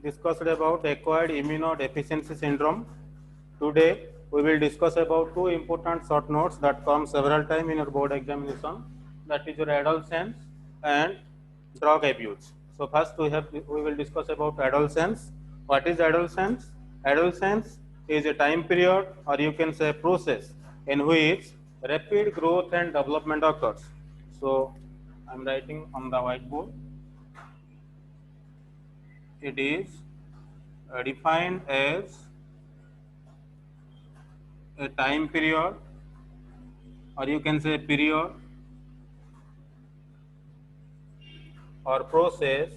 discussed about acquired immunodeficiency syndrome. Today we will discuss about two important short notes that come several times in your board examination, that is your adolescence and drug abuse. So first we will discuss about adolescence. What is adolescence? Adolescence is a time period, or you can say process, in which rapid growth and development occurs. So I am writing on the whiteboard. It is defined as a time period, or you can say period or process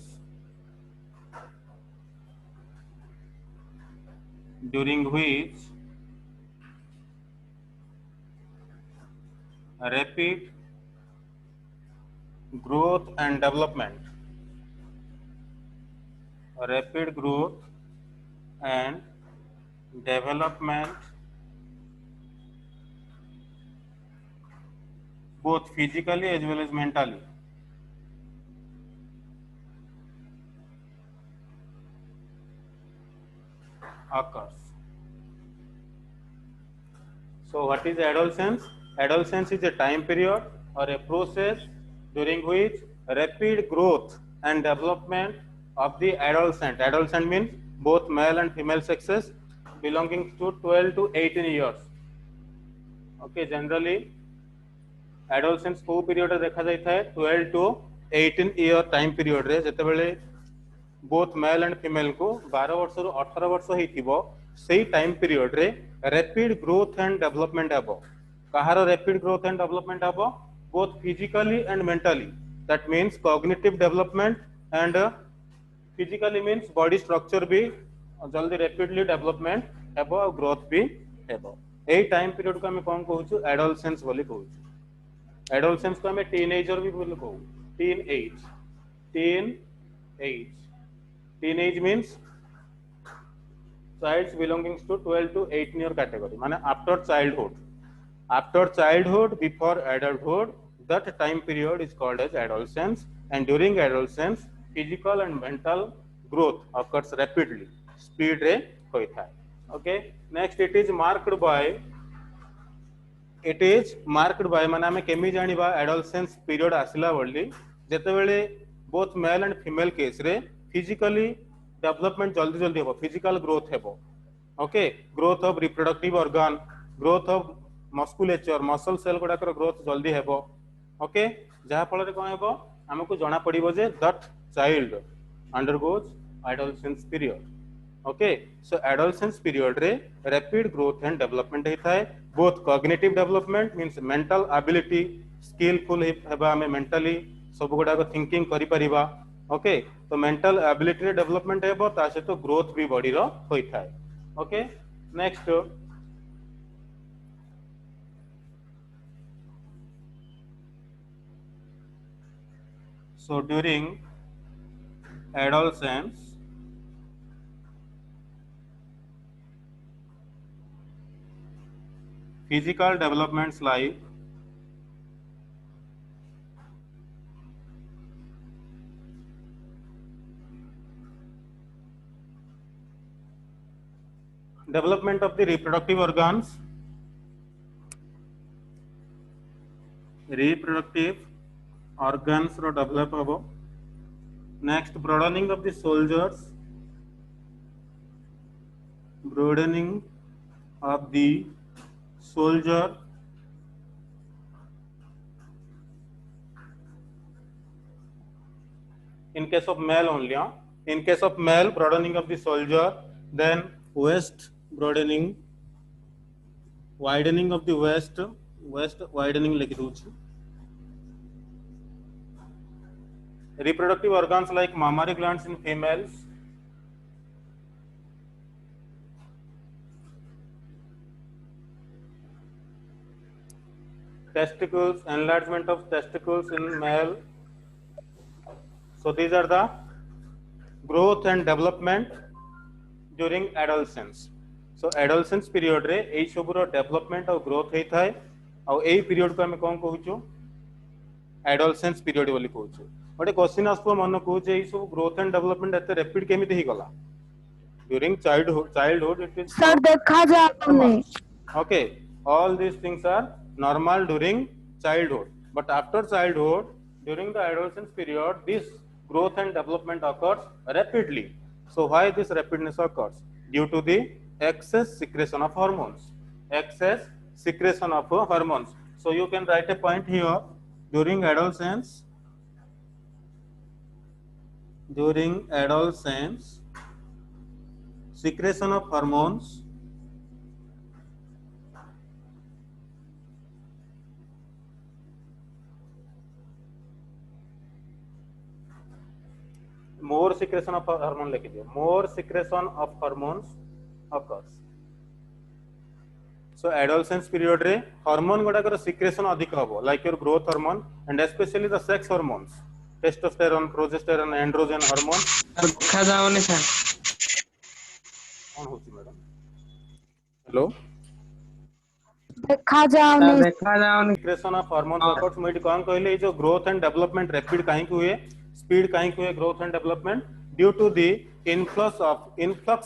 during which rapid growth and development and development both physically as well as mentally occurs. So what is adolescence? Adolescence is a time period or a process during which rapid growth and development of the adolescent. Adolescent means both male and female sexes belonging to 12 to 18 years. Okay, generally adolescence को period रे देखा जाता है 12 to 18 year time period रे जेतेबेले both male and female को 12 वर्ष रु 18 वर्ष होइतिबो सेही टाइम पीरियड रे रैपिड ग्रोथ एंड डेवलपमेंट हेबो. कहार रैपिड ग्रोथ एंड डेवलपमेंट हेबो? Both physically and mentally. That means cognitive development and physically means body structure भी जल्दी रैपिडली डेवलपमेंट हेबो और ग्रोथ भी हेबो. एही टाइम पीरियड को हम कोन कहूछु? एडोलसेंस बोली कहूछु. एडोलसेंस को हम टीनेजर भी बोली कहू. Teenage means child belonging to 12 to 18 year category. माने after childhood before adulthood, that time period is called as adolescence, and during adolescence physical and mental growth occurs rapidly, speed रे होई थाए. Okay, next it is marked by माने हमें केमी जानिबा adolescence period आसिला बोली जेतेबेले both male and female case रे फिजिकली डेवलपमेंट जल्दी जल्दी हेबो, फिजिकल ग्रोथ हेबो. Okay, growth of reproductive organ, growth of musculature, muscle cell गुडाकर ग्रोथ जल्दी हेबो. ओके, जहा फल रे कोन हेबो हमकु जणा पड़िबो जे that child undergoes adolescence period. Okay, so adolescence period रे रैपिड ग्रोथ एंड डेवलपमेंट हेताय. Both cognitive development means mental ability, skilful हेबा हमें मेंटली सब गुडाक थिंकिंग करि परिबा. ओके, तो मेंटल एबिलिटी डेवलपमेंट हेबो ता से तो ग्रोथ भी बॉडी रो होई थाए. Okay, next so during adolescence physical developments like development of the reproductive organs, रो डेवलप हेबो. Next broadening of the shoulders, in case of male only. In case of male, broadening of the soldier, then waist broadening, widening of the waist widening लिखि दूची. Reproductive organs like mammary glands in females, testicles, enlargement of testicles in male. So these are the growth and development during adolescence. So adolescence period रे एई सब रो development और growth हेई थाए. और एई period को हम कोन कहूछु? Adolescence period बोली कहूछु. गोटे क्वेश्चन आसो मन को जे एई सब ग्रोथ एंड डेवलपमेंट एते रैपिड केमिति ही गला. during childhood it is sir देखा जाओने okay, all these things are normal during childhood, but after childhood during the adolescence period this growth and development occurs rapidly. So why this rapidness occurs? Due to the excess secretion of hormones, excess secretion of hormones. So you can write a point here: during adolescence secretion of hormones more secretion of hormone लिख दिया, more secretion of hormones occurs. So adolescence period रे hormone गुड़ाकर secretion अधिक हबो, like your growth hormone and especially the sex hormones, testosterone, progesterone, androgen hormone. देखा जाओने sir कौन होची madam? Hello, देखा जाओने देखा जाओने secretion of hormones occurs. मैं कौन कहले जो growth and development rapid काहे को हुए, speed काहे को हुए growth and development due to the influx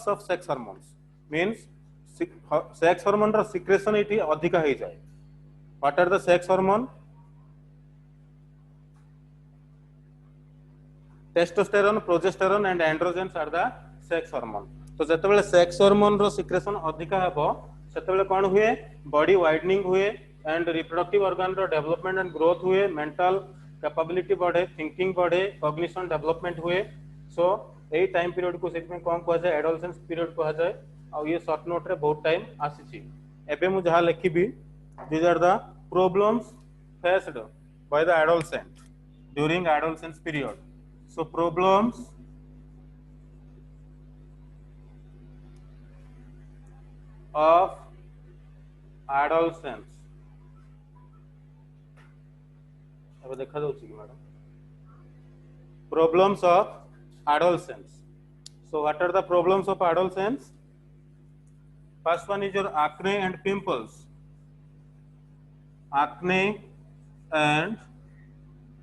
of sex hormones, means sex hormone ର secretion इटी अधिक हो जाए. What are the sex hormone? Testosterone, progesterone and androgens are the sex hormone. तो जेतेबेले sex hormone रो secretion अधिक हेबो सेतेबेले कोन हुए, body widening हुए and reproductive organ रो development and growth हुए, mental capability बढ़े, thinking बढ़े, cognition development हुए. So एई टाइम पीरियड को सेट में कोन कह जाय एडोलेसेंस पीरियड कह जाय. और ये शॉर्ट नोट रे बहुत टाइम आसीची. एबे मु जहा लिखिबी these are the problems faced by the adolescent during adolescence period. So problems of adolescence. अब देखा जाउची कि madam problems of adolescence. So what are the problems of adolescence? First one is your acne and pimples. Acne and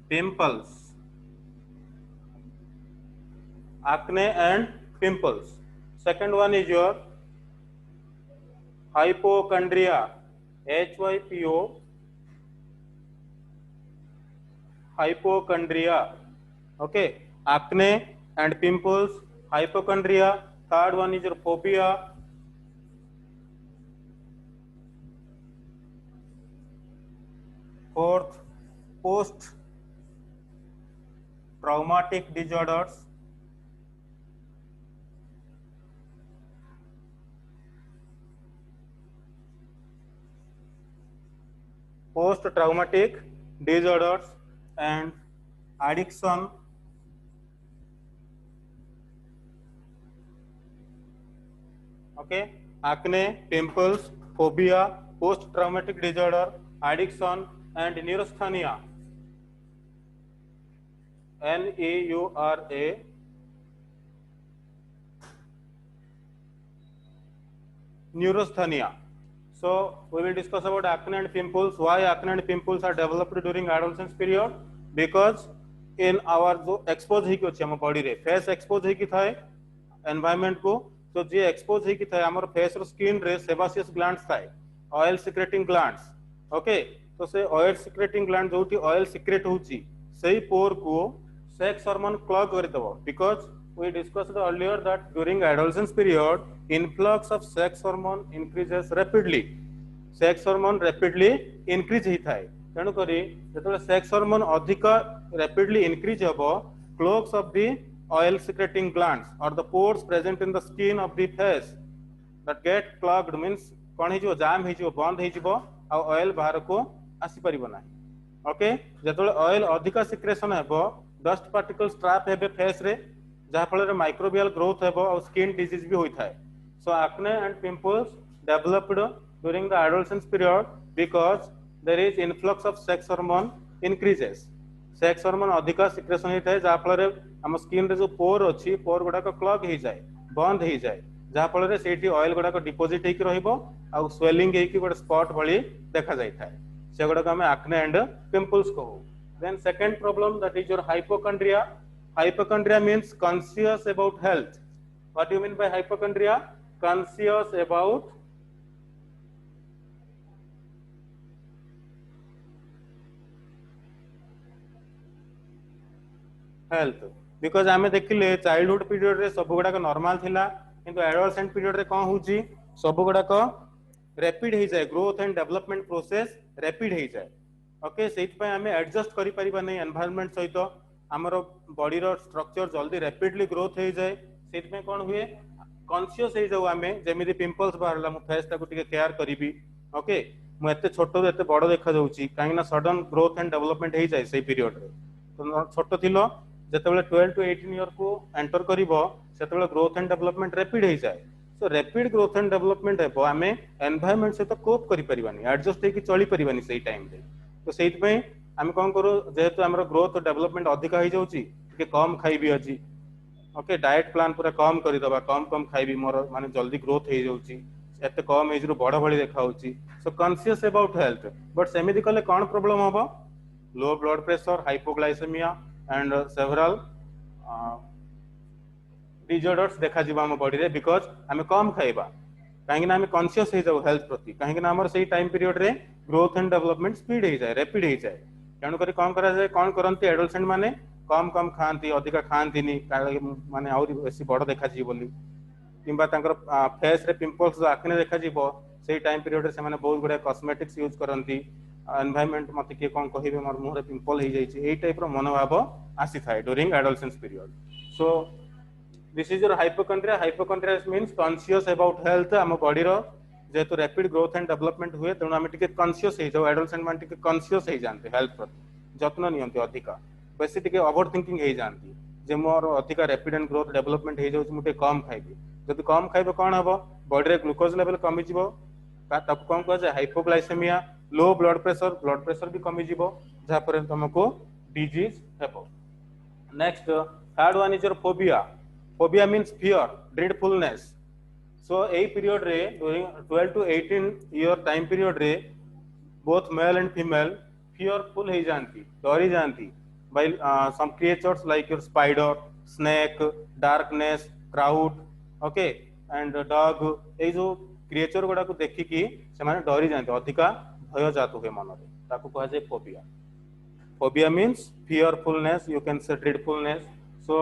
pimples. Acne and pimples. Second one is your hypochondria. HYPO. Hypochondria. Okay. Acne and pimples. Hypochondria. Third one is your phobia. Fourth, post traumatic disorders. Post traumatic disorders and addiction. Okay, acne, pimples, phobia, post traumatic disorder, addiction and neurasthenia. NEURA. Neurasthenia. So we will discuss about acne and pimples. Why acne and pimples are developed during adolescence period? Because in our जो expose ही क्यों हम body रे face expose ही की था environment को, तो जे expose ही की था हमारे face और skin रे sebaceous glands था, oil secreting glands. Okay, तो से oil secreting gland जो टी oil secrete होची, सही pore को sex hormone clog कर देवो. Because we discussed earlier that during adolescence period influx of sex hormone increases rapidly. Sex hormone rapidly increase ही था. तेणु करी जेतबे sex hormone अधिक rapidly increase हबो, clogs of the oil secreting glands or the pores present in the skin of the face that get clogged means कौन ही जो जाम ही जो बंद ही जीवो आ oil बाहर को आसी परिबो ना. ओके, जेतबे oil अधिक secretion हेबो, dust particles trap हेबे face रे, जहा फल microbial growth हेबो और skin disease भी होई थाए. So acne and pimples developed during the adolescence period because there is influx of sex hormone increases. Sex hormone अधिक secretion ही थाए, जहा फल हम skin रे जो pore अछि, pore गुडा को clog ही जाए, बंद ही जाए, जहा फल रे सेठी oil गुडा को deposit ही की रहिबो आ swelling ही की गोटे spot भली देखा जाय थाए. से गुडा को हम acne and pimples कहू. Then second problem, that is your hypochondria. Hypochondria means conscious about health. What do you mean by hypochondria? Conscious about health. Because आमे देखिले चाइल्डहुड पीरियड रे सब गुडा नॉर्मल थिला किंतु एडोलसेंट पीरियड रे कोन होची सब गुडा रैपिड हो जाए growth and development process rapid हो जाए ओके सेट पे आमे एडजस्ट करि परिबा नै एनवायरनमेंट सहित हमर बॉडी रो स्ट्रक्चर जल्दी रैपिडली ग्रोथ हो जाए सेट पे कोन हुए कॉन्शियस हो जाऊ आमे जेमिति पिंपल्स बाहरला मु फेस ताको टिके केयर करिवि ओके मु एते छोटो एते बड़ देखा जाउची काहे ना सडन ग्रोथ एंड डेवलपमेंट हो जाए सेई पीरियड रे तो छोटो थिलो जेतेबेले 12 टू 18 ईयर को एंटर करिवो सेतेबेले ग्रोथ एंड डेवलपमेंट रैपिड हो जाए so rapid growth and development हेबो आमे एनवायरनमेंट से तो कोप करि परिबानी एडजस्ट हे कि चली परिबानी सेई टाइम रे तो सेइत पई आमे कोन करू जेहेतु हमर ग्रोथ डेवलपमेंट अधिक हो जाउची कि कम खाइबी अछि ओके डाइट प्लान पूरा कम करि दबा कम खाइबी मोर माने जल्दी ग्रोथ हो जाउची एते कम एज रो बड़ बड़ी देखा होची so conscious about health but सेमिति कले कोन प्रॉब्लम होबो low blood pressure hypoglycaemia and several disorders देखा जीवा हम बॉडी रे बिकॉज हमें कम खाइबा काहे ना हमें कॉन्शियस हो जाऊ हेल्थ प्रति काहे ना हमर सही टाइम पीरियड रे ग्रोथ एंड डेवलपमेंट स्पीड हो जाए रैपिड हो जाए तेणु करी कोन करा जाए कोन करंती एडोलसेंट माने कम खांती अधिक खांतीनी माने आउरी बेसी बड़ देखा जी बोली किंबा तांकर फेस रे पिंपल्स आखने देखा जीवो सेही टाइम पीरियड रे से माने बहुत गुडा कॉस्मेटिक्स यूज करंती एनवायरनमेंट मते के कोन कहिबे मोर मुह रे पिंपल हो जाई एई टाइप रो मनोभाव आसी थाए during adolescence period so this is your hypochondria hypochondria means conscious about health हम बॉडी रो जेतु रैपिड ग्रोथ एंड डेवलपमेंट हुए तेणु आम टिके कॉन्शियस हो जाऊ एडोलसेंट मान टिके कॉन्शियस हो जाते हेल्थ प्रति जत्न नियंती अधिक बेसी टिके ओवर थिंकिंग हो जाती जे मोर अधिक रैपिड एंड ग्रोथ डेवलपमेंट हो जाउछ मुटे कम खाइबी जदि कम खाइबो कोन हबो बॉडी रे ग्लूकोज लेवल कमी जिवो तब कोन कह जाय हाइपोग्लाइसेमिया लो ब्लड प्रेशर भी कमी जिवो जहा पर तुमको डिजीज हेबो next third one is your phobia phobia means fear dreadfulness so ए पीरियड रे during 12 to 18 year time period रे both male and female fearful हो जाती डरी जाती by some creatures like your spider snake darkness crowd okay and dog ए जो creature गुडा को देखि कि से माने डरी जाते अधिका भय जात हुए मन रे ताको कहा जाय phobia phobia means fearfulness you can say dreadfulness so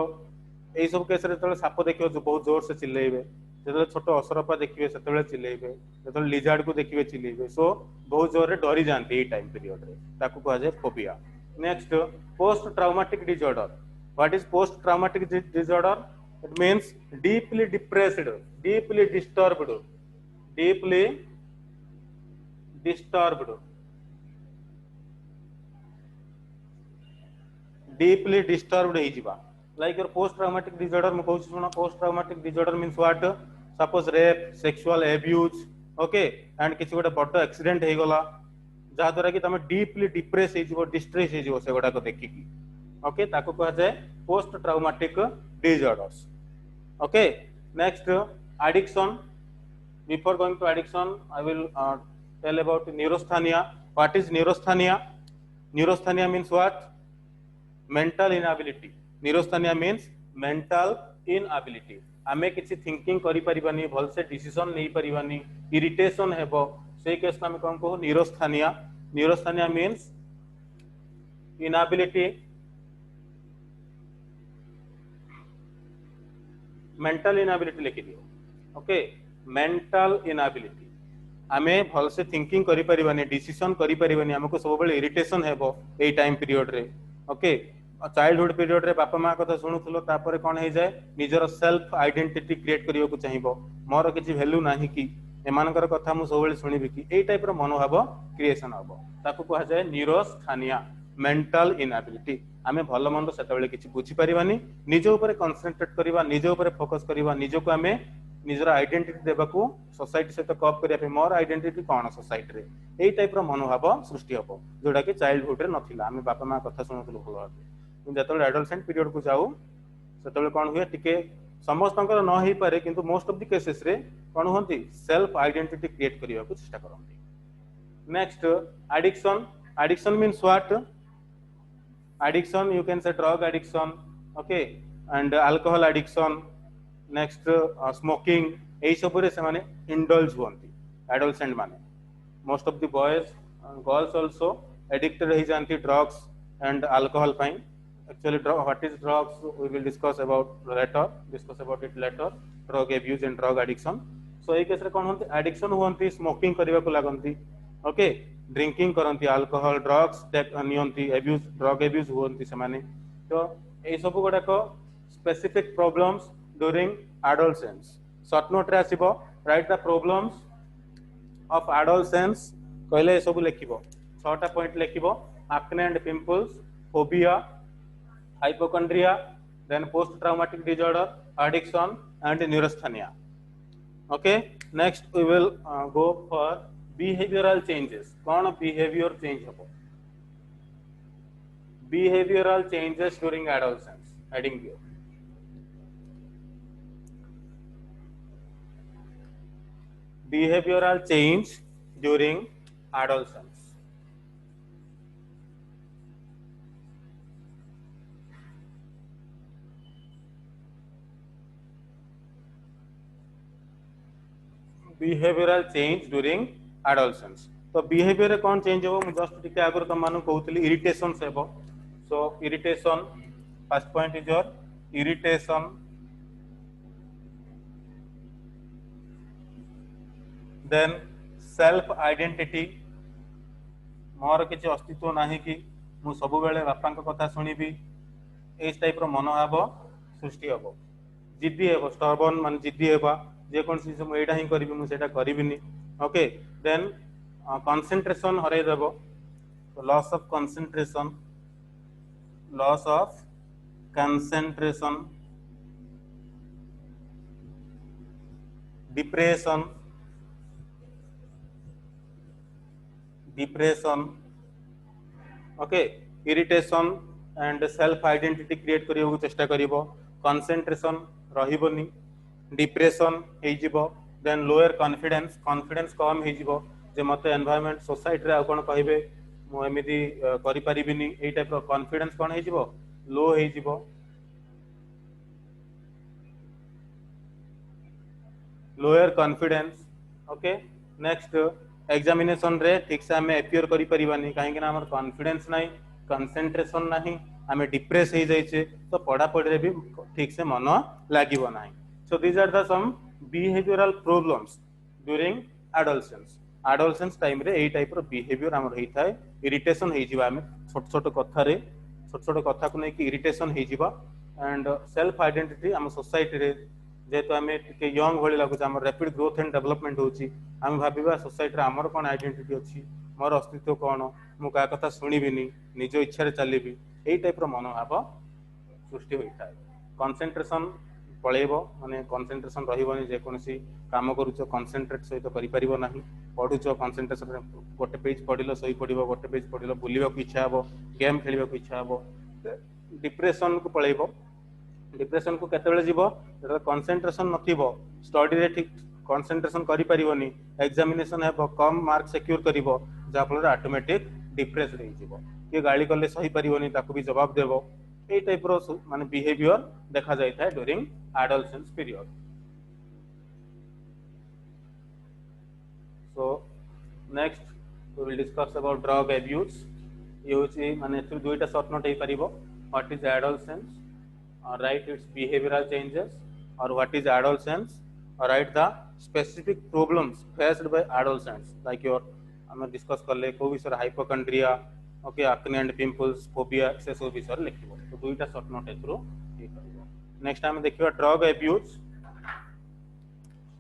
ए सब केस रे तले साप देखियो जो बहुत जोर से चिल्लेइबे जेतले छोट असरपा देखिबे सेतले चिल्लेइबे जेतले लिजार्ड को देखिबे चिल्लेइबे सो बहुत जोर रे डरी जाते ए टाइम पीरियड रे ताको कहा जाय phobia next post traumatic disorder what is post traumatic disorder it means deeply depressed deeply disturbed हो जिबा like your post traumatic disorder म कहू सुना post traumatic disorder means what suppose rape sexual abuse okay and किछि गोटे बड़ accident हे गला जहा द्वारा कि तमे डीपली डिप्रेस हे जिवो डिस्ट्रेस हे जिवो से गोडा को देखि की ओके ताको कह जाय post traumatic disorders okay next addiction before going to addiction I will tell about neurasthenia what is neurasthenia means what mental inability neurasthenia means mental inability आमे किछि थिंकिंग करि परिबानी भल से डिसीजन नै परिबानी इरिटेशन हेबो से केस में कौन को न्यूरोस्थेनिया मींस इनएबिलिटी मेंटल इनएबिलिटी लिखि दियो ओके मेंटल इनएबिलिटी आमे भल से थिंकिंग करि परिबानी डिसीजन करि परिबानी हमको सब बेले इरिटेशन हेबो ए टाइम पीरियड रे ओके चाइल्डहुड पीरियड रे बापा मां कथा सुनुथलो तापर कोन हे जाय निजर सेल्फ आइडेंटिटी क्रिएट करियो को चाहिबो मोर किछि वैल्यू नाही कि एमानकर कथा मु सबले सुनिबि कि एई टाइप रो मनोभाव क्रिएशन हबो ताको कहा जाय न्यूरोस्थेनिया मेंटल इनएबिलिटी आमे भलो मंद सेतबेले किछि बुझी परिबानी निज ऊपर कंसंट्रेट करबा निज ऊपर फोकस करबा निज को आमे निजर आइडेंटिटी देबाकू सोसाइटी से तो कप करिया पे मोर आइडेंटिटी कोन सोसाइटी रे एई टाइप रो मनोभाव सृष्टि हबो जोडा कि चाइल्डहुड रे नथिला आमे बापा मां कथा सुनुथलो भलो भाबे जतबेले एडोलसेंट पीरियड को जाऊ सेतबेले कोन हुए टिके समस्त न हो पारे किंतु मोस्ट ऑफ द केसेस रे कोन होंती सेल्फ आइडेंटिटी क्रिएट करिया को चेष्टा करंती next addiction means what addiction you can say drug addiction okay and alcohol addiction next smoking एई सब रे से माने इंडल्ज हुअंती एडोलसेंट माने most of the boys girls also addicted हो जाती ड्रग्स एंड अल्कोहल पाई actually what is drugs we will discuss about it later drug abuse and drug addiction so ei case रे कोन होंती addiction हुअंती स्मोकिंग करबा को लागंती okay drinking करंती alcohol drugs नियंती अब्यूज ड्रग अब्यूज हुअंती से माने तो ए सब गुडा को specific problems during adolescence short note रे आसीबो write the problems of adolescence कहले सब लिखिबो 6टा पॉइंट लिखिबो acne and pimples phobia hypochondria then post traumatic disorder addiction and neurasthenia okay next we will go for behavioral changes कौन behavior change हबो behavioral changes during adolescence heading here behavioral change during adolescence behavioral change during adolescence तो behavior रे कौन change हो just टिके आगर तुम मानु कहउतली इरिटेशन सेबो so irritation first point is your irritation then self identity मोर किछि अस्तित्व नाही कि मु सब बेले बापा को कथा सुनिबी एस टाइप रो मनोभाव सृष्टि हबो जिद्दी हेबो स्टर्बन मान जिद्दी हेबा जे कोन चीज मु एटा ही करबी मु सेटा करबिनी ओके देन कंसंट्रेशन हरै देबो तो loss of concentration depression okay irritation and self identity create करियो चेष्टा करिवो कंसंट्रेशन रहिबोनी डिप्रेशन हे जिवो देन लोअर कॉन्फिडेंस कम हे जिवो जे मते एनवायरनमेंट सोसाइटी रे आ कोन कहिबे मु एमिति करि परिबिनी ए टाइप रो कॉन्फिडेंस कोन हे जिवो लो हे जिवो lower confidence okay next examination रे ठीक से हमें अपियर करि परिबानी काहे कि ना हमर कॉन्फिडेंस नाही कंसंट्रेशन नाही हमें डिप्रेस हे जाइछे तो पढ़ा पढ़ी रे भी ठीक से मन लागिवो नाही so these are the some behavioral problems during adolescence time रे एई टाइप रो बिहेवियर हमर हेई थाए इरिटेशन हेई जिबा हमें छोट छोट कथा को नै कि इरिटेशन हेई जिबा एंड सेल्फ आइडेंटिटी हम सोसाइटी रे जेतो हमें के यंग भली लागु हमर रैपिड ग्रोथ एंड डेवलपमेंट होची हम भाबिबा सोसाइटी रे हमर कोन आइडेंटिटी अछि मोर अस्तित्व कोन मु का कथा सुनिबिनी निज इच्छा रे चलीबी एई टाइप रो मनोभाव सृष्टि होई थाए कंसंट्रेशन पळेबो माने कंसंट्रेशन रहिबोनी जे कोनसी काम करूचो कंसंट्रेट सहित करि परिबो नाही पढुचो कंसंट्रेशन रे गोटे पेज पढिलो सही पढिबो गोटे पेज पढिलो बुलिबा को इच्छा हबो गेम खेलिबा को इच्छा हबो डिप्रेशन को पळेबो डिप्रेशन को केते बेले जीवो जरा कंसंट्रेशन नथिबो स्टडी रे ठीक कंसंट्रेशन करि परिबोनी एग्जामिनेशन हेबो कम मार्क सिक्योर करिवो जा फल रे ऑटोमेटिक डिप्रेस रहि जीवो के गाली करले सही परिबोनी ताको भी जवाब देबो ए टाइप रो माने बिहेवियर देखा जाय था during adolescence period so next we will discuss about drug abuse ये होची माने थ्रू दुईटा शॉर्ट नोट हे परिबो what is adolescence or write its behavioural changes or what is adolescence or write the specific problems faced by adolescents like your हम discuss करले को विषय hypochondria okay acne and pimples phobia से सब विषय लिखिबो तो दुईटा शॉर्ट नोट थ्रू ये करिवो नेक्स्ट टाइम देखिबा ड्रग अब्यूज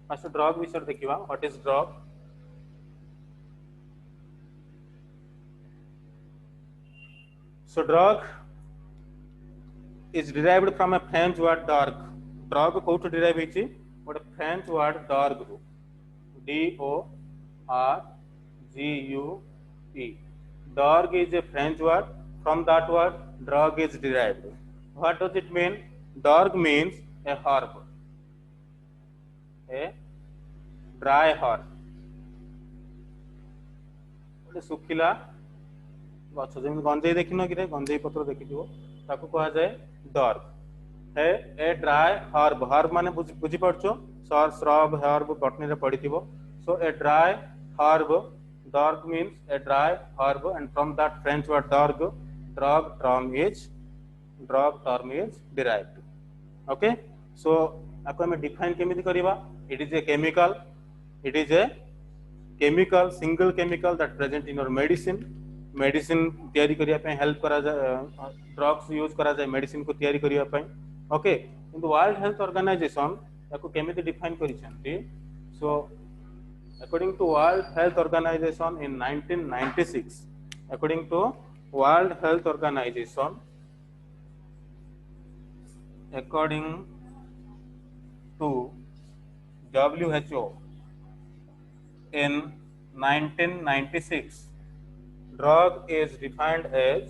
फर्स्ट ड्रग विषय देखिबा what is drug so drug is derived from a French word drug drug कोठु derive हिची ଗୋଟେ French word drug ru D O R G U E drug is a French word from that word drug is derived what does it mean drug means a herb a dry herb ଗୋଟେ सुखिला गछ जमी गंजेई देखिन कि गंजेई पत्र देखि दियो ताको कहा जाए डर्ग है ए ड्राई हर्ब हर्ब माने बुझी पड़छो सर श्रब हर्ब बटनी रे पड़िथिबो सो ए dry herb dark means a dry herb and from that French word drug term is derived. Okay, so आपको हमें define केमिति करिबा it is a chemical single chemical that present in your medicine तैयारी करिया पे help करा जाए drugs use करा जाए मेडिसिन को तैयारी करिया पे ओके किंतु वर्ल्ड हेल्थ ऑर्गेनाइजेशन याको केमिति डिफाइन करिसेंती so according to World Health Organization in 1996 according to World Health Organization according to WHO in 1996 drug is defined as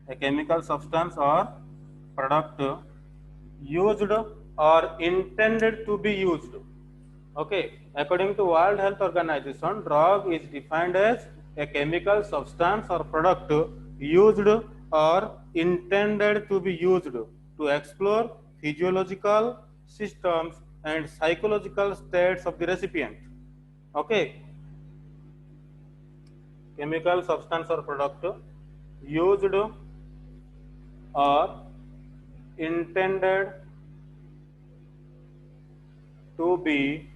a chemical substance or product used or intended to be used. Okay, according to World Health Organization drug is defined as a chemical substance or product used or intended to be used to explore physiological systems and psychological states of the recipient. Okay, chemical substance or product used or intended to be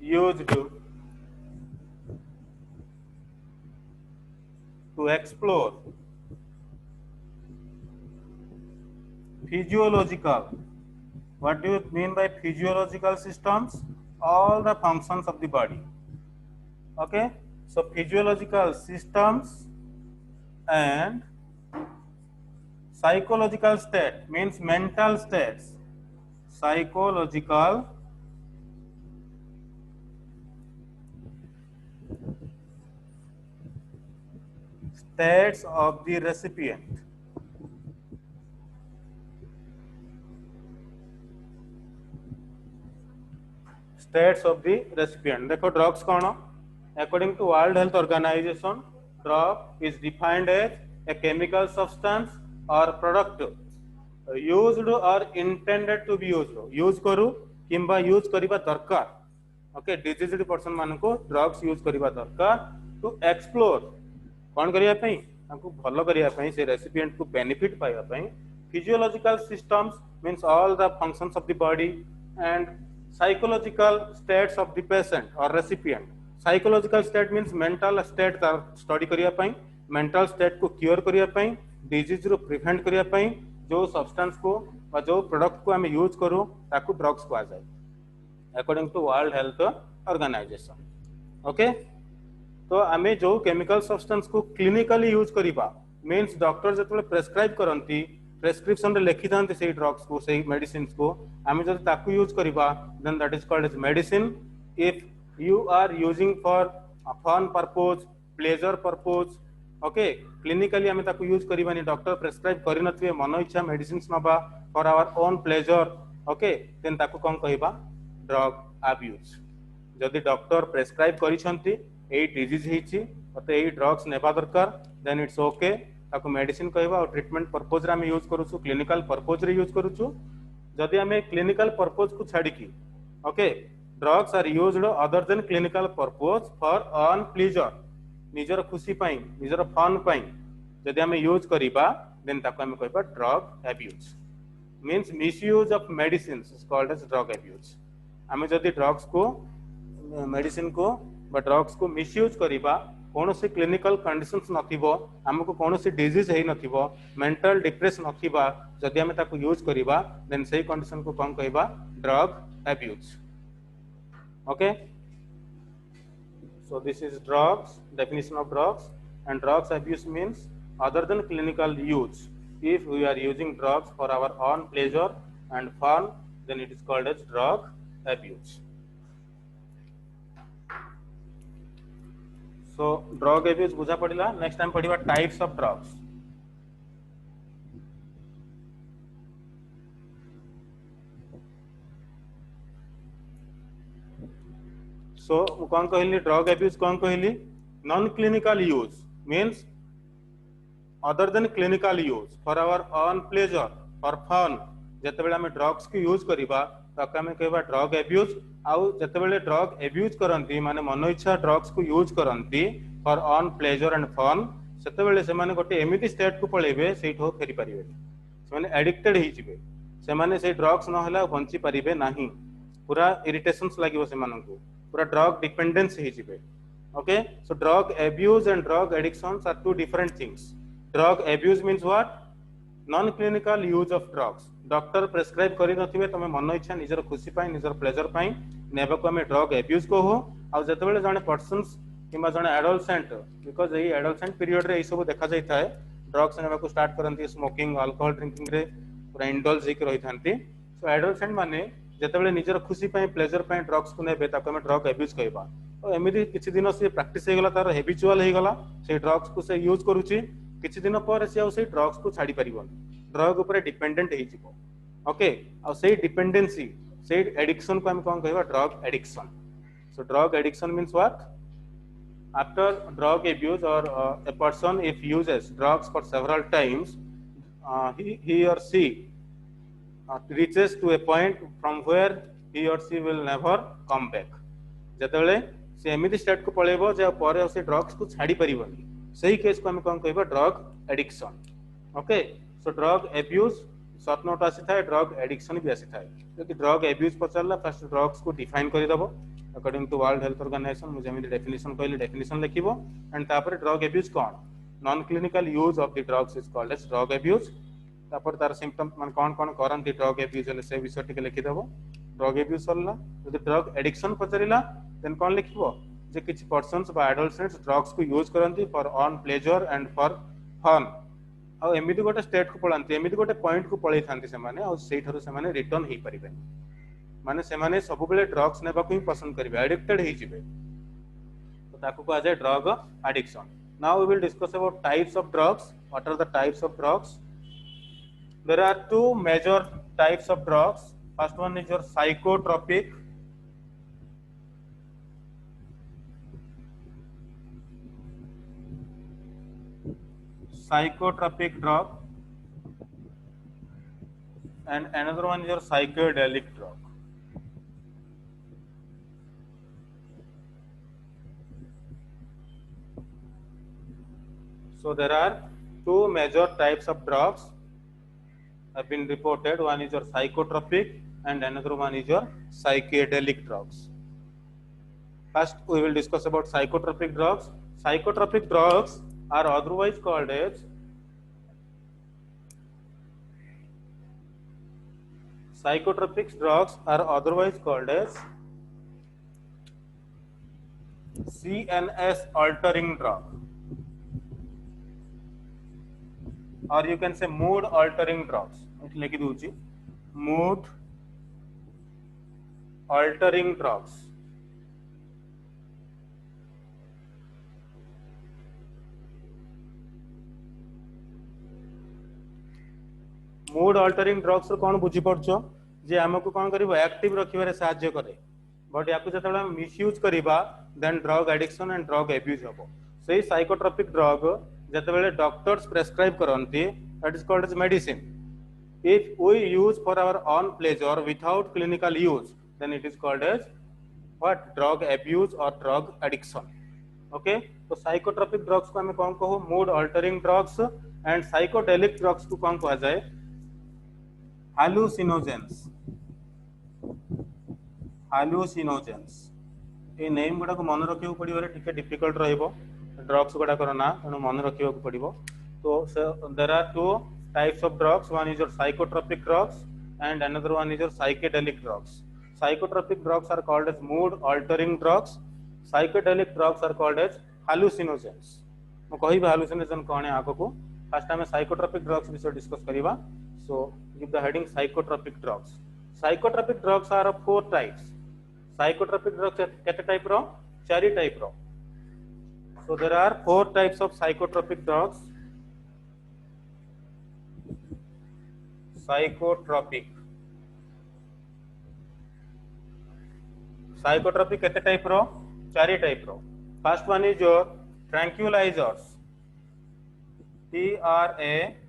used to explore physiological. What do you mean by physiological systems? All the functions of the body. Okay, so physiological systems and psychological state means mental states. Psychological states of the recipient. States of the recipient. देखो drugs कौन? According to World Health Organization, drug is defined as a chemical substance or product used or intended to be used. Use करू किंबा use करिबा दरकार. Okay, diseased person मानको drugs use करिबा दरकार to explore. कौन करिया पई? हमको भलो करिया पई से recipient को benefit पाइबा पई. Physiological systems means all the functions of the body and psychological states of the patient or recipient. Psychological state means mental state study करिया पई, mental state को cure करिया पई, disease रो prevent करिया पई, जो substance को वा जो product को हमें use करू ताकू drugs को आ जाए. According to World Health Organization. Okay? तो आमे जो chemical substance को clinically use करिबा means doctor जतले prescribe करंती prescription रे लिखि थांती से drugs को से medicines को आमे जब ताकू use करिबा then that is called as medicine. If you are using for a fun purpose, pleasure purpose, okay, clinically आमे ताकू use करिबानी doctor prescribe करि नथिबे मन इच्छा medicines नबा for our own pleasure, okay, then ताकू कोन कहिबा drug abuse. जदि डॉक्टर प्रेस्क्राइब करिसंती एई डिजीज हिची अते एई ड्रग्स नेबा दरकार देन इट्स ओके ताको मेडिसिन कहबा और ट्रीटमेंट पर्पस रे हम यूज करूछु क्लिनिकल पर्पस रे यूज करूछु जदि हमें क्लिनिकल पर्पस को छाडी की okay drugs are used other than clinical purpose for on pleasure निजर खुशी पई निजर फन पई जदि हमें यूज करिबा देन ताको हम कहबा drug abuse means misuse of medicines is called as drug abuse आमे जदि ड्रग्स को मेडिसिन को बा ड्रग्स को मिसयूज करिबा कोनोसी क्लिनिकल कंडीशंस नथिबो हमको कोनोसी डिजीज हेई नथिबो मेंटल डिप्रेस नथिबा जदि हमें ताको यूज करिबा देन सेही कंडीशन को कोन कहबा drug abuse okay so this is drugs definition of drugs and drugs abuse means other than clinical use if we are using drugs for our own pleasure and fun then it is called as drug abuse. So drug abuse बुझा पड़िला next time पढ़िबा types of drugs so कौन कहली drug abuse कौन कहली non clinical use means other than clinical use for our own pleasure for fun जेतेबेले हमें drugs की यूज करिबा ताके हमें कहबा ड्रग एब्यूज आउ जेतेबेले ड्रग एब्यूज करंती माने मन इच्छा ड्रग्स को यूज करंती for own pleasure and fun सेतेबेले से माने गोटे एमिति स्टेट को पळेबे सेठो फेरी परिबे से माने एडिक्टेड ही जिवे से माने से ड्रग्स न होला बंची परिबे नाही पूरा इरिटेशंस लागिवो से माननकु पूरा drug dependence he जिवे okay so drug abuse and drug addictions are two different things drug abuse means what non clinical use of drugs doctor prescribe करि नथिबे तमे मन इच्छा निजर खुशी पाई निजर प्लेजर पाई नेबा को हमें ड्रग एब्यूज को हो आ जतबेले जने पर्सन्स किबा जने adolescent because AE adolescent period रे एई सब देखा जाय थाए ड्रग्स नेबा को स्टार्ट करंती स्मोकिंग अल्कोहल ड्रिंकिंग रे पूरा इंडल्ज हिक रही थांती सो एडोलसेंट माने जतबेले निजर खुशी पाई प्लेजर पाई ड्रग्स को नेबे ताको हमें ड्रग एब्यूज कहबा तो एमिति किछि दिन से प्रैक्टिस हे गला तार हैबिचुअल हे गला से ड्रग्स को से यूज करूची किछि दिन पर से से ड्रग्स को छाडी परिबन ड्रग ऊपर डिपेंडेंट हे जिवो ओके आ से डिपेंडेंसी से एडिक्शन को हम कोन कहबा drug addiction so drug addiction means what after drug abuse और a person if uses drugs for several times he or she reaches to a point from where he or she will never come back जतबेले से एमिति state को पळेबो जे पर से drugs को छाडी परिबनी सही case को हम कोन कहबा drug addiction okay so drug abuse short note आसी थाए ड्रग एडिक्शन भी आसी थाए जदि ड्रग एब्यूज पचरला फर्स्ट ड्रग्स को डिफाइन करि दबो according to world health organisation मुझे एमिति डेफिनेशन कहले डेफिनेशन लिखिबो एंड तापर ड्रग एब्यूज कोन non clinical use of the drugs is called as drug abuse तापर तार सिम्पटम मान कोन कोन करन द ड्रग एब्यूज ले से विषय टिके लिखि दबो ड्रग एब्यूज सरला जदि ड्रग एडिक्शन पचरिला देन कोन लिखिबो जे किछ पर्सन्स बा एडोलसेंट्स ड्रग्स को यूज करंती for on pleasure and for fun आ एमिति गोटे स्टेट को पळांती एमिति गोटे पॉइंट को पळै थांती से माने आ सेही थरो से माने रिटर्न हे परिबे माने से माने सब बेले ड्रग्स नेबा को ही पसंद करिवे एडिक्टेड हे जिवे तो ताको को आजे drug addiction now we will discuss about types of drugs what are the types of drugs there are two major types of drugs first one is your psychotropic psychotropic drug and another one is your psychedelic drug so there are two major types of drugs have been reported one is your psychotropic and another one is your psychedelic drugs first we will discuss about psychotropic drugs are otherwise called as psychotropic drugs are otherwise called as CNS altering drug or you can say mood altering drugs it likhi duchi mood altering drugs mood altering drugs रो कोन बुझी पड़छो जे हमको कोन करिवो active रखिबारे सहायता करे but याकु जतबेला मिसयूज करिबा then drug addiction and drug abuse हबो सेही साइकोट्रोपिक ड्रग जतबेले डॉक्टर्स प्रेस्क्राइब करंती that is called as medicine if we use for our own pleasure without clinical use then it is called as what drug abuse or drug addiction okay तो psychotropic drugs को हमें कोन कहू mood altering drugs and psychedelic drugs को कोन कहा जाए hallucinogens a name गुडा को मन रखियो पड़िबो रे ठीक डिफिकल्ट रहइबो ड्रग्स गुडा करना तनो मन रखियो पड़िबो तो there are two types of drugs one is your psychotropic drugs and another one is your psychedelic drugs psychotropic drugs are called as mood altering drugs psychedelic drugs are called as hallucinogens मो कहिबा hallucination कोन है आको को first time psychotropic drugs विषय discuss करिबा so give the heading psychotropic drugs are of four types psychotropic drugs kete type ro chari type ro So there are 4 types of psychotropic drugs. Psychotropic. Psychotropic kete type ro? 4 type ro. First one is your tranquilizers. TRANQUILLIZER.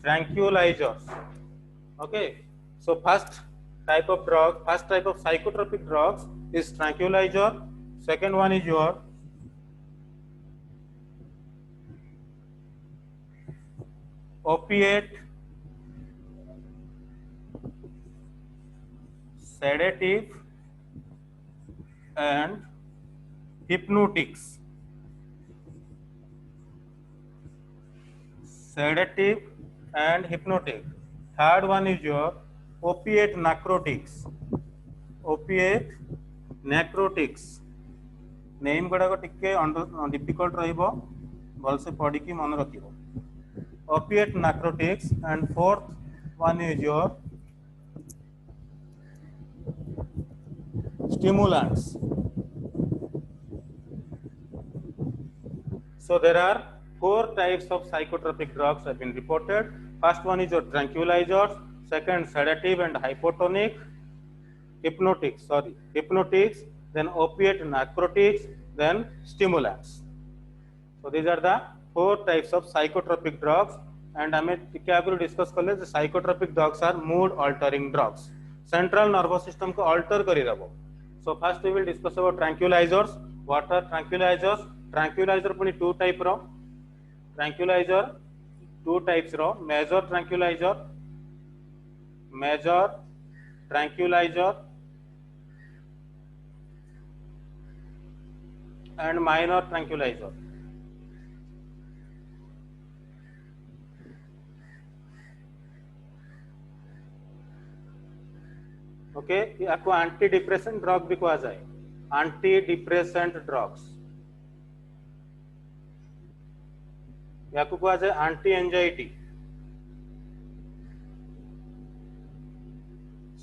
Tranquilizers. Okay. So first type of psychotropic drugs is tranquilizer. Second one is your opiate, sedative and hypnotics. Sedative and hypnotic. Third one is your opiate narcotics. Opiate narcotics. Name गुड़ाक टिके difficult रहिबो भल से पढ़ी की मन रखिबो. Opiate narcotics. And fourth one is your stimulants. So there are 4 types of psychotropic drugs have been reported. First one is your tranquilizers, second sedative and hypotonic, hypnotics, then opiate narcotics, then stimulants. So these are the 4 types of psychotropic drugs. And I am discuss the psychotropic drugs are mood altering drugs. Central nervous system को alter करी रहो. So first we will discuss about tranquilizers. What are tranquilizers? Tranquilizer पुनी 2 type रो. Tranquilizer 2 types रो. Major tranquilizer and minor tranquilizer. Okay याको antidepressant drug भी कहा जाए. एंटी डिप्रेसेंट ड्रग्स याको कहा जाए anti anxiety.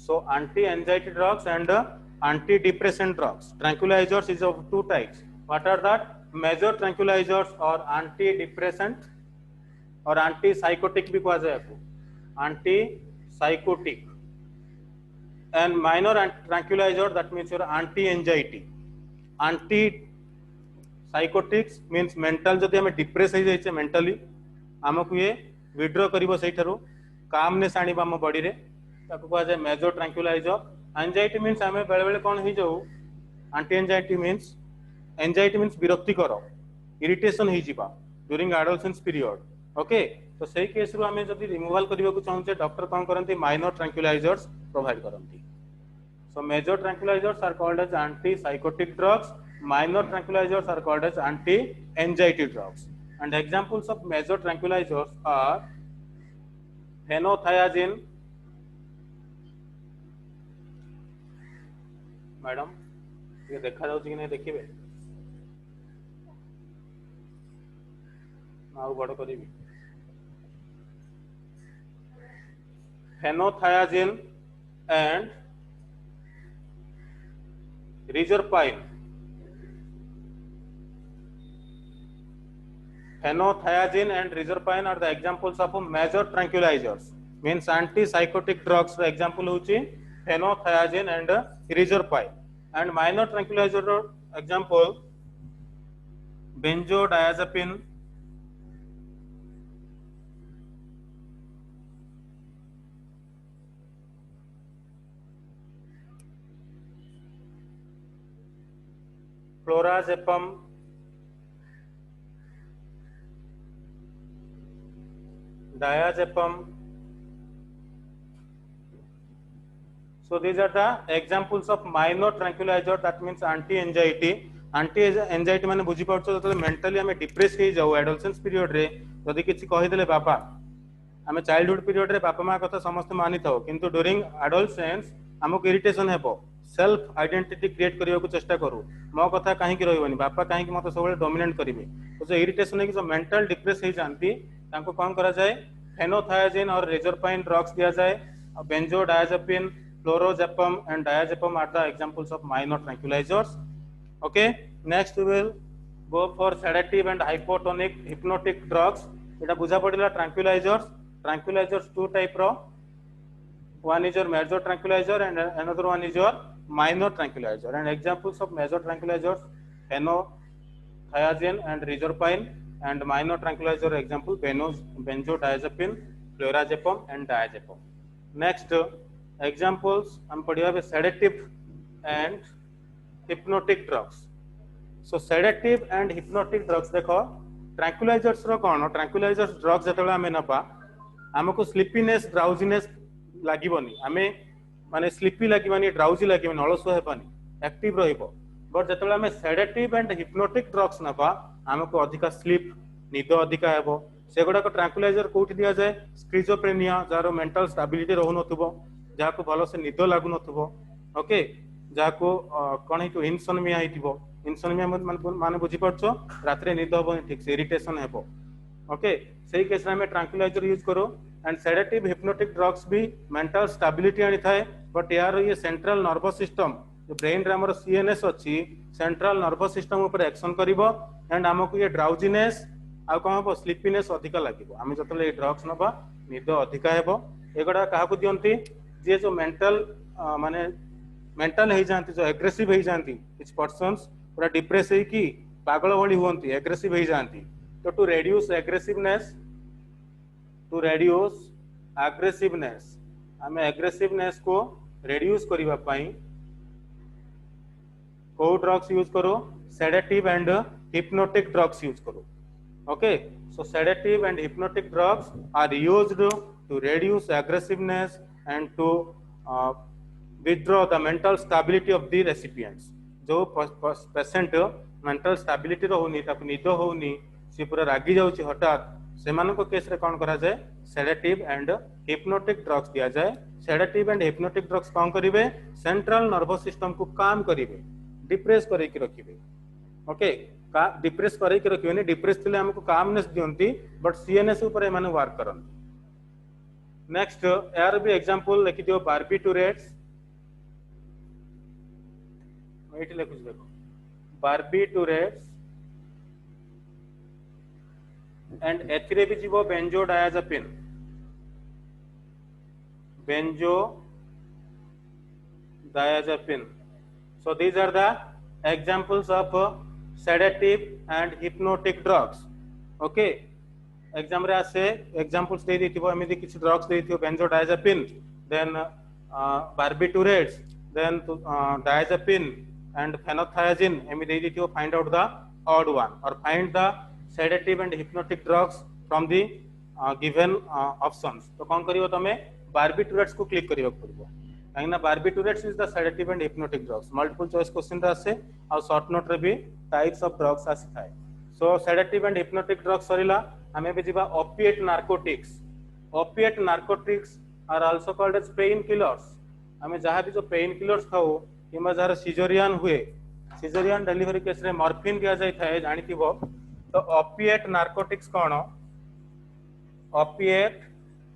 So anti-anxiety drugs and anti-depressant drugs. Tranquilizers is of 2 types. What are that? Major tranquilizers or anti-depressant or anti-psychotic भी कहा जाए आपको. Anti-psychotic. And minor tranquilizer, that means your anti-anxiety. Anti-psychotics means mental जदि हमें depress हो जाइए mentally आमको ये विड्रॉ करिवो सही थारो कामनेस आनिबा हम बॉडी रे ताको कहा जाए मेजर ट्रैंक्विलाइजर. एंजाइटी मीन्स आमे बेले बेले कोन ही जाऊ एंटी एंजाइटी मीन्स विरक्ति करो इरिटेशन ही जिबा ड्यूरिंग एडोलसेंस पीरियड. ओके तो सही केस रो आमे जदि रिमूवल करिवा को चाहूचे डॉक्टर कोन करंती माइनर ट्रैंक्विलाइजर्स प्रोवाइड करंती. So major tranquilizers are called as anti-psychotic drugs. Minor tranquilizers are called as anti-anxiety drugs. And examples of major tranquilizers are phenothiazine. Madam ये देखा जाउची कि नहीं देखिबे नाउ बड़ करिबी. Phenothiazine and Rizorpine. Phenothiazine and Rizorpine are the examples of major tranquilizers. Means anti-psychotic drugs. The example होची phenothiazine and Rizorpine. And minor tranquilizer example benzodiazepine, clorazepam, diazepam. So these are the examples of minor tranquilizer, that means anti-anxiety. Anti-anxiety माने बुझी पाउछो तो mentally हमें depress हो जाऊ adolescence period रे जदि किछि कहि देले बापा हमें चाइल्डहुड पीरियड रे बापा मां कथा समस्त मानि थाओ किंतु ड्यूरिंग एडोलसेंस हमको इरिटेशन हेबो सेल्फ आइडेंटिटी क्रिएट करिया को चेष्टा करू मो कथा काहे कि रहबनी बापा काहे कि मते सब डोमिनेट करिवे तो जो इरिटेशन है कि जो मेंटल डिप्रेस हो जानती तांको कोन करा जाए फेनोथायाजिन और रेजोरपाइन ड्रग्स दिया जाए, benzodiazepine, flurazepam and diazepam are the examples of minor tranquillisers. Okay, next we will go for sedative and hypotonic hypnotic drugs. এটা বুঝা পড়িলা tranquilizers. Tranquilizers two type ro. One is your major tranquilizer and another one is your minor tranquilizer. And examples of major tranquilizers: phenothiazine and resorpine, and minor tranquilizer example benzodiazepine, flurazepam and diazepam. Next examples हम पढ़िया sedative and hypnotic drugs. So sedative and hypnotic drugs देखो tranquilizers रो कौन tranquilizers drugs जतले हमें नपा हमको sleepiness drowsiness लागिबनी हमें माने sleepy लागिबनी drowsy लागिबनी अलस हेबानी active रहिबो. But जतले हमें sedative and hypnotic drugs नपा हमको अधिका sleep निद अधिका हेबो. सेगुडा को tranquilizer कोठी दिया जाए schizophrenia जारो mental stability रहु नथुबो जाको भलो से निद लागु नथुबो. ओके जाको कौन है इनसोनिया इनसोनिया माने बुझी पड़छो रात्रे निद हबो ठीक से इरिटेशन हेबो. ओके सही केस में ट्रैंक्विलाइजर यूज करो. एंड सेडेटिव हिप्नोटिक ड्रग्स भी मेंटल स्टेबिलिटी आनी थाए बट यार ये सेंट्रल नर्वस सिस्टम जो ब्रेन रे हमर सीएनएस अछि सेंट्रल नर्वस सिस्टम ऊपर एक्शन करिवो एंड हमको ये ड्राउजीनेस आ कोन हबो स्लीपीनेस अधिका लागिवो. हम जतले ड्रग्स नबा निद अधिका हेबो. एगडा काहा को दियंती जे जो मेंटल माने मेंटल हो जाती जो एग्रेसिव हो जाती कुछ पर्सन्स पूरा डिप्रेस है कि पागल भली हुंती एग्रेसिव हो जाती. तो टू रेड्यूस एग्रेसिवनेस हमें एग्रेसिवनेस को रेड्यूस करबा पई को ड्रग्स यूज करो sedative and hypnotic drugs use करो. Okay so sedative and hypnotic drugs are used to reduce aggressiveness and to withdraw the mental stability of the recipients. जो patient mental stability रहउनी ताकु निद होउनी से पूरा रागी जाउची हठात सेमानको केस रे कोन करा जाय सेडेटिव एंड हिप्नोटिक ड्रग्स दिया जाए. सेडेटिव एंड हिप्नोटिक ड्रग्स कोन करिवे सेंट्रल नर्वस सिस्टम को काम करिवे डिप्रेस करे कि रखिवे. ओके का डिप्रेस करे कि रखिवे ने डिप्रेस थिले हमको कामनेस दियंती बट सीएनएस ऊपर एमाने वर्क करन. नेक्स्ट यार भी एग्जांपल लिखि दियो बार्बिटूरेट्स देखो बार्बिटूरेट्स एंड एथिरे भी जीवो बेंजोडायाजेपिन so these are the examples of sedative and hypnotic drugs. okay exam रे आसे एग्जांपल्स दे दिथिबो एमिति किछ ड्रग्स दे दिथिबो benzodiazepine then barbiturates then diazepam and phenothiazine एमि दे दिथिबो find out the odd one or find the sedative and hypnotic drugs from the given options. तो कोन करिवो तमे बार्बिटूरेट्स को क्लिक करिवो पड़िबो काइना barbiturates is the sedative and hypnotic drugs. Multiple choice question रे आसे आ शॉर्ट नोट रे भी टाइप्स ऑफ ड्रग्स आसी थाए. So sedative and hypnotic drugs सरिला हमें भी जीवा opiate narcotics. Opiate narcotics are also called as painkillers. हमें जहाँ भी जो पेन किलर्स खाओ कि जार सीजरियन हुए सीजरियन डिलीवरी केस रे मॉर्फिन दिया जाय थाए जानिथिबो. तो ओपिएट नार्कोटिक्स कोन opiate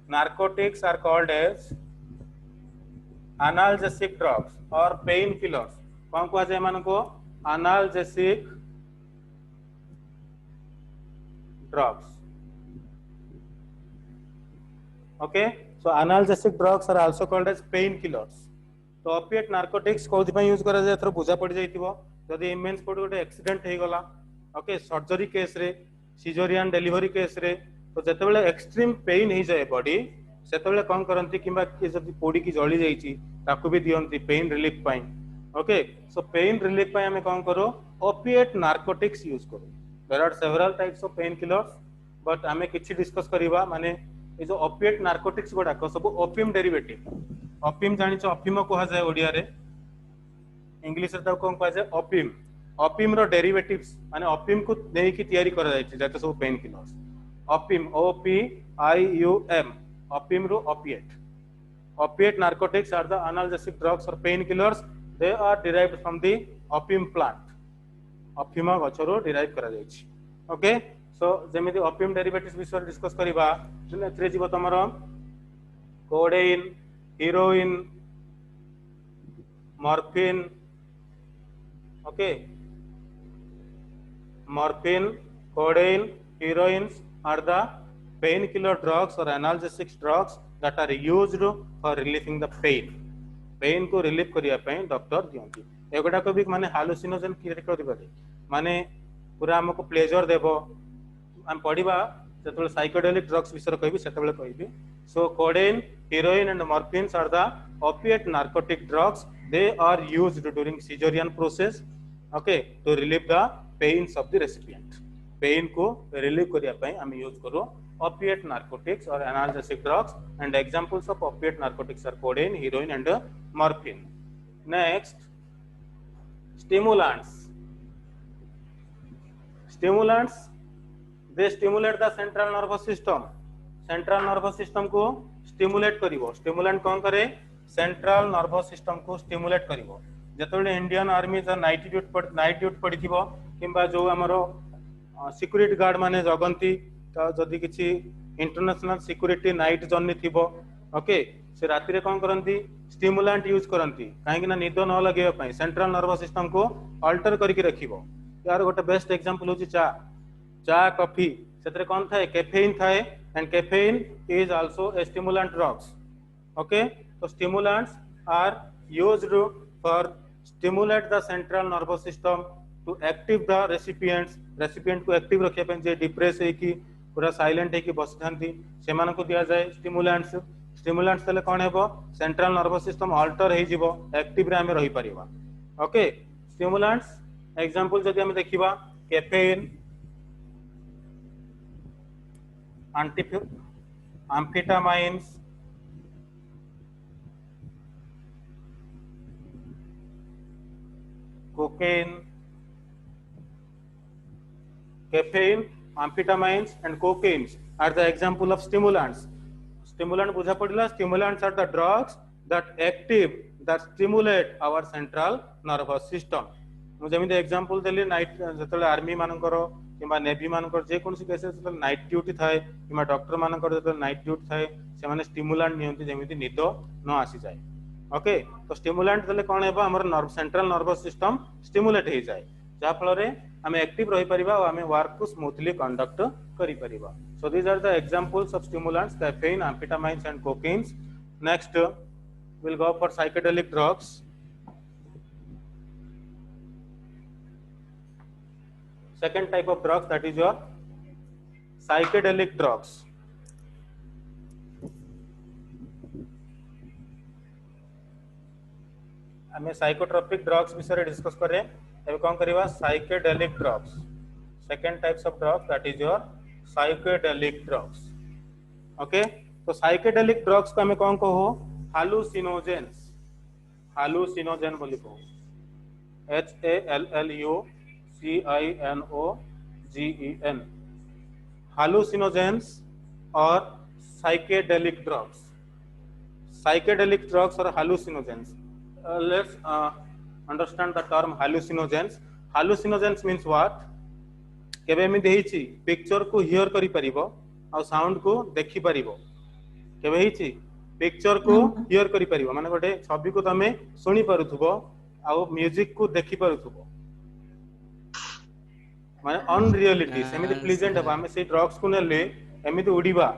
narcotics are called as analgesic drugs और पेन किलर्स. कौन कहा जाए मानको analgesic drugs. Okay so analgesic drugs are also called as painkillers. तो ओपिएट नार्कोटिक्स कोथि पय यूज करा जाय थरो बुझा पड़ जाइतिबो जदि इमेंस कोड गोटे एक्सीडेंट हे गला ओके सर्जरी केस रे सीजरियन डिलीवरी केस रे तो जतबेले एक्सट्रीम पेन हे जाय बॉडी सेतबेले कोन करंती किबा कि जदि पोडी की जळी जाईची ताकू भी दियंती पेन रिलीफ पय. ओके सो पेन रिलीफ पय हमें कोन करो ओपिएट नार्कोटिक्स यूज करो. There are several types of painkillers but हमें किछि डिस्कस करिवा माने ए जो ओपिएट नार्कोटिक्स गोडा को सब ओपियम डेरिवेटिव. ओपियम जानिछ ओपियम को हा जाय ओडिया रे इंग्लिश रे त कोन कहा जाय ओपियम. ओपियम रो डेरिवेटिव्स माने ओपियम को देई की तयारी करा जाय छै जते सब painkillers. Opium O P I U M opium ro opiate. Opiate narcotics are the analgesic drugs or painkillers. They are derived from the opium plant. Opium gacharo derive kara jaichi. Okay so जेमिति opium derivatives विषय discuss करबा एथरे जीव तमर codeine heroine morphine okay morphine codeine heroines are the painkiller drugs or analgesic drugs that are used for relieving the pain को relief करिया पई doctor दियंती एगुडा को भी माने हालुसिनोजन क्रिएट कर दिबे माने पूरा हमको प्लेजर देबो हम पढिबा जेतबे साइकोडेलिक ड्रग्स विषय कहबी सेतबे कहबी so codeine heroin and morphines are the opiate narcotic drugs they are used during cesarean process okay to relieve the pains of the recipient pain को relieve करिया पई हम यूज करो opiate narcotics or analgesic drugs and examples of opiate narcotics are codeine heroin and morphine next stimulants they stimulate the central nervous system को stimulate करिवो stimulant कौन करे central nervous system को stimulate करिवो जेतबे Indian army जो night duty पड़िथिबो किंबा जो हमरो security guard माने जगंती तो जदी किछि इंटरनेशनल सिक्युरिटी नाइट जर्नी थिबो ओके से राति रे कोन करंती स्टिमुलेंट यूज करंती काहे कि ना निद न लगेबा पई सेंट्रल नर्वस सिस्टम को अल्टर करके रखिबो यार गोटे बेस्ट एग्जांपल होची चा कॉफी सेतरे कोन थाए कैफेन थाए and caffeine is also a stimulant drugs okay so stimulants are used for stimulate the central nervous system to active the recipient को active रखिया पे जे डिप्रेस है कि पूरा साइलेंट है कि बसथांती से माने को दिया जाए स्टिमुलेंट्स तले कोन हेबो सेंट्रल नर्वस सिस्टम अल्टर हे जिवो एक्टिव रे हम रही परिबा ओके स्टिमुलेंट्स एग्जांपल जदि हम देखिबा caffeine एम्फेटामाइन्स cocaine, caffeine, amphetamines and cocaine are the example of stimulants. Stimulant बुझा पड़िला stimulants are the drugs that stimulate our central nervous system. मु जेमिति एग्जांपल देली night जतले army मानकर किबा नेवी मानकर जे कोनसी केस जतले नाइट ड्यूटी थाए किबा doctor मानकर जतले नाइट ड्यूटी थाए से माने स्टिमुलेंट नियंती जेमिति निद न आसी जाए ओके तो स्टिमुलेंट देले कोन हेबा हमर सेंट्रल नर्वस सिस्टम स्टिमुलेट हे जाए जा फल रे हम एक्टिव रही परिबा और हम वर्क को स्मूथली कंडक्ट करि परिबा so these are the examples of stimulants caffeine amphetamines and cocaines next will go for psychedelic drugs second type of drugs that is your psychedelic drugs हमें साइकोट्रोपिक ड्रग्स विषय discuss करें एबे कोन करबा psychedelic drugs second types of drugs that is your psychedelic drugs okay तो psychedelic drugs को हमें कोन कहो हालुसिनोजेन बोली को HALLUCINOGEN हालुसिनोजेंस और साइकेडेलिक ड्रग्स और हालुसिनोजेंस let's understand the term hallucinogens means what केबे मी देहिची पिक्चर को हियर करि परिबो आ साउंड को देखि परिबो केबे हिची पिक्चर को हियर करि परिबो माने गोटे छवि को तमे सुनी पारुथबो आ म्यूजिक को देखि पारुथबो माने अनरियलिटी सेमिति प्लेजेंट है हमें से ड्रग्स को नेले एमिति उडीबा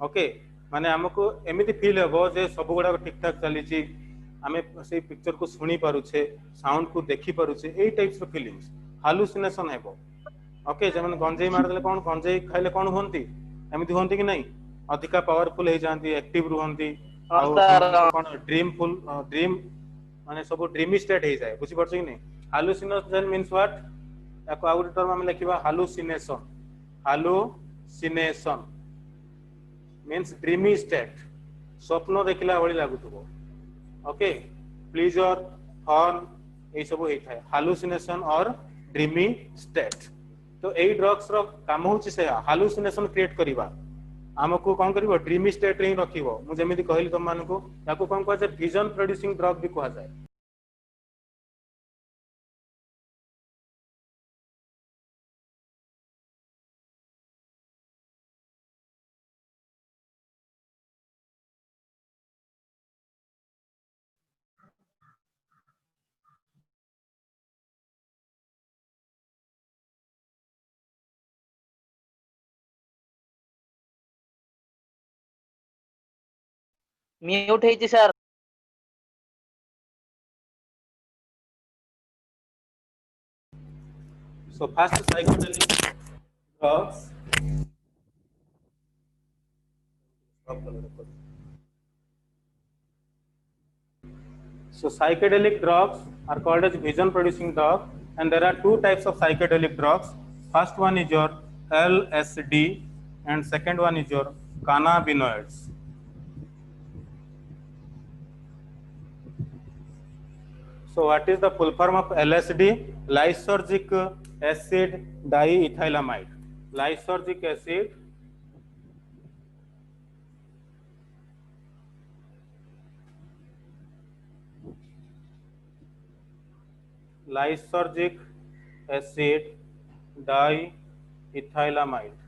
ओके माने हमको एमिति फील हेबो जे सब गुडा ठीक ठाक चली छी हमें से पिक्चर को सुनी पारुछे साउंड को देखि पारुछे एई टाइप्स ऑफ फीलिंग्स हालुसिनेशन हेबो ओके जमन गंजेई मार देले कोन गंजेई खाइले कोन होंती एमिति होंती कि नहीं अधिका पावरफुल हे जांती एक्टिव रहंती कोन ड्रीम माने सब ड्रीमी स्टेट हे जाय बुझि परछ कि नहीं hallucination means what echo out term हम लिखिबा हालुसिनेशन मींस ड्रीमी स्टेट स्वप्न देखिला भली लागुतबो ओके प्लीजर फन ए सब होई थाए हालुसिनेशन और ड्रीमी स्टेट तो एई ड्रग्स रो काम होची से हालुसिनेशन क्रिएट करिबा हमको कोन करिवो ड्रीमी स्टेट रे रखिवो मु जेमिति कहली तुम मानको याको कोन कहै छै विजन प्रोड्यूसिंग ड्रग भी कहै जाय म्यूट ହେଇଛି sir. So first psychedelic drugs. So psychedelic drugs are called as vision producing drugs, and there are two types of psychedelic drugs. First one is your LSD and second one is your cannabinoids. So what is the full form of LSD? Lysergic acid diethylamide. Lysergic acid lysergic acid diethylamide.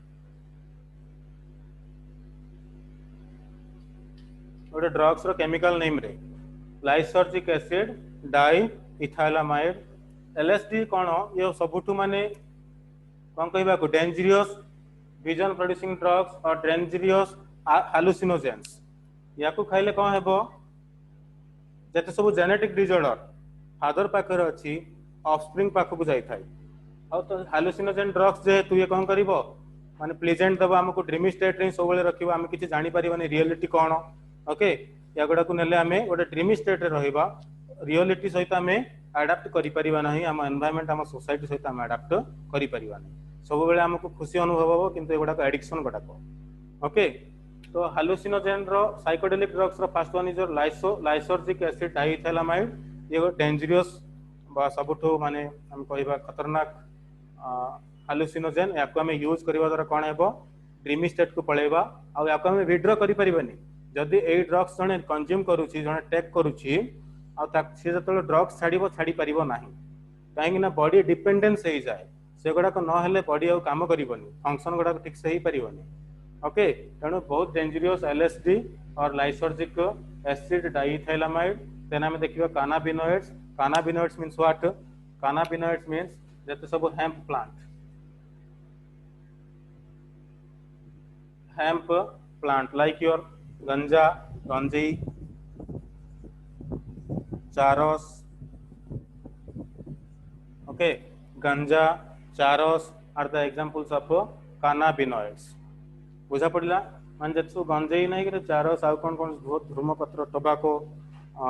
गोटे drugs रो chemical name रे lysergic acid diethylamide. LSD कौन ये सबुठु माने कौन कहबा को dangerous vision producing drugs और dangerous हालुसिनोजेंस. या को खाइले कौन हेबो जते सब जेनेटिक डिसऑर्डर फादर पाखर अछि ऑफस्प्रिंग पाखक जाई थाई. और तो हालुसिनोजेन ड्रग्स जे तू ये कौन करिवो माने प्लेजेंट दबा हमको ड्रीमी स्टेट रे सबले रखिबो हम किछि जानि परिबानी रियलिटी कोन. ओके या गुडा को नेले हमें गोटे ड्रीमी स्टेट रे रहिबा रियलिटी सहित हमें अडाप्ट करि परिबा नाही. हम एनवायरनमेंट हम सोसाइटी सहित हम अडाप्ट करि परिबा नाही. सब बेले हमको खुशी अनुभव होबो किंतु एगुडा को एडिक्शन गुडा को. ओके तो हालुसिनोजेन रो साइकोडेलिक ड्रग्स रो first one is lysergic acid diethylamide. ये डेंजरियस बा सबुठो माने हम कहबा खतरनाक हालुसिनोजेन. याको हमें यूज करबा द्वारा कोन हेबो ड्रीमी स्टेट को पळेबा आ याको हमें विथड्रॉ करि परिबानी. जदि ए ड्रग्स जने कंज्यूम करूची जने टेक करूची आ ता से जतलो ड्रग्स छाडी परिबो नाही काहे कि ना बॉडी डिपेंडेंस हे जाय. से गुडा को न हेले बॉडी आ काम करिवनी फंक्शन गुडा ठीक से ही परिवनी. ओके तेणु बहुत डेंजरियस LSD और लाइसर्जिक एसिड डाइथैलामाइड. देन हमें देखिबा cannabinoids. Cannabinoids means what? Cannabinoids means जते सब hemp plant like your ganja, ganji, charos. Okay, ganja, charos are the examples of cannabinoids. बुझा पड़ला मान जतु गंजेई नहीं कि चारस आ कोन कोन धूमपत्र टोबाको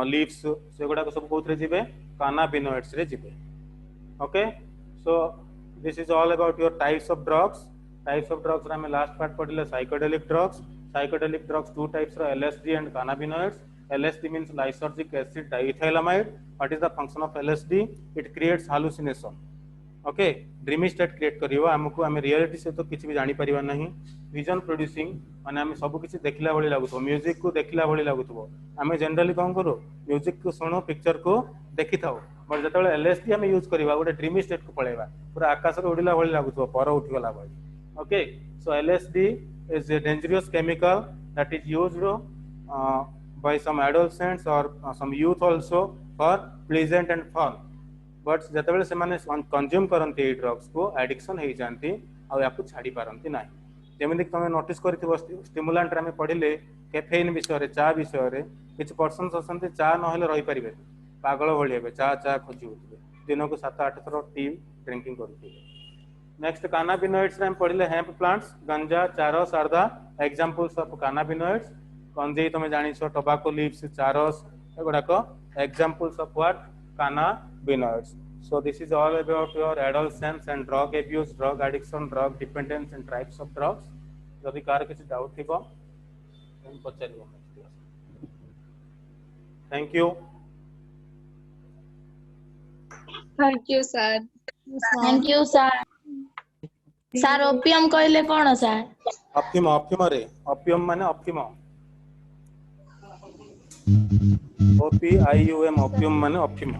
लीव्स से गुडा को सब कोथरे जिवे cannabinoids रे जिवे. Okay so this is all about your types of drugs. Types of drugs रा में लास्ट पार्ट पढ़िले psychedelic drugs. Psychedelic drugs two types are LSD and cannabinoids. LSD means lysergic acid diethylamide. What is the function of LSD? It creates hallucination. Okay, dreamy state create करियो हमको हमें reality से तो किछि भी जानि परिबा नहीं. विजन प्रोड्यूसिंग माने हम सब किछि देखिला भली लागुतो म्यूजिक को देखिला भली लागुतो. हमें जनरली कोन करो म्यूजिक को सुनो पिक्चर को देखि थाओ बट जतले LSD हम यूज करबा गोटे ड्रीमी स्टेट को पळेबा पूरा आकाश रे उडिला भली लागुतो पर उठी गला भली. Okay, so LSD is a dangerous chemical that is used by some adolescents or some youth also for pleasant and fun. But जतबेले से माने कंज्यूम करंती ए ड्रग्स को एडिक्शन हे जानती आ याकु छाडी पारंती नाही. जेमिति तमे नोटिस करथिबो स्टिमुलेंट रे में पढिले कैफेन विषय रे चा विषय रे किछ पर्सन्स असंती चा न हेले रहि परिबे पागल भଳି हेबे चा खोजी होतिबे दिन को 7-8 थरो टी ड्रिंकिंग करथिबे. Next cannabinoids रे हम पढिले hemp plants ganja charas are the examples of cannabinoids. गंजेई तमे जानि छो टोबैको लीव्स चारस एगुडा को examples of what cannabinoids. So this is all about your adolescence and drug abuse, drug addiction, drug dependence and types of drugs. जदि car किसी doubt थिबो हम पचारिबो. Thank you. Thank you, sir. Thank you sir. Sir opium कहले कोन sir? ऑप्टिम रे ऑप्टिम माने ऑप्टिम OPIUM ऑप्टिम माने ऑप्टिम.